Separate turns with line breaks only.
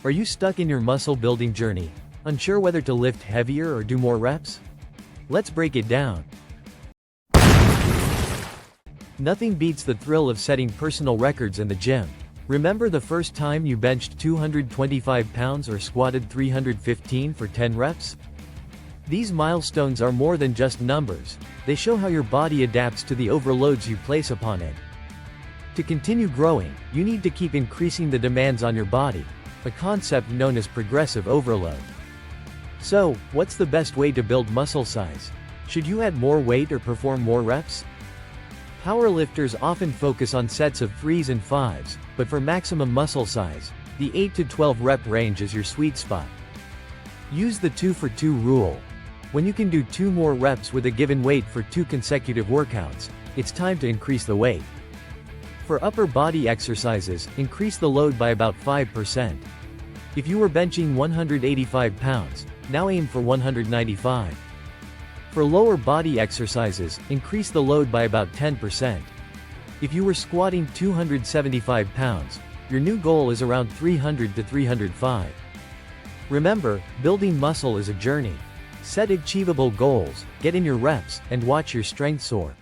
Are you stuck in your muscle building journey, unsure whether to lift heavier or do more reps? Let's break it down. Nothing beats the thrill of setting personal records in the gym. Remember the first time you benched 225 pounds or squatted 315 for 10 reps? These milestones are more than just numbers, they show how your body adapts to the overloads you place upon it. To continue growing, you need to keep increasing the demands on your body, a concept known as progressive overload. So, what's the best way to build muscle size? Should you add more weight or perform more reps? Powerlifters often focus on sets of 3s and 5s, but for maximum muscle size, the 8 to 12 rep range is your sweet spot. Use the 2 for 2 rule. When you can do 2 more reps with a given weight for 2 consecutive workouts, it's time to increase the weight. For upper body exercises, increase the load by about 5%. If you were benching 185 pounds, now aim for 195. For lower body exercises, increase the load by about 10%. If you were squatting 275 pounds, your new goal is around 300 to 305. Remember, building muscle is a journey. Set achievable goals, get in your reps, and watch your strength soar.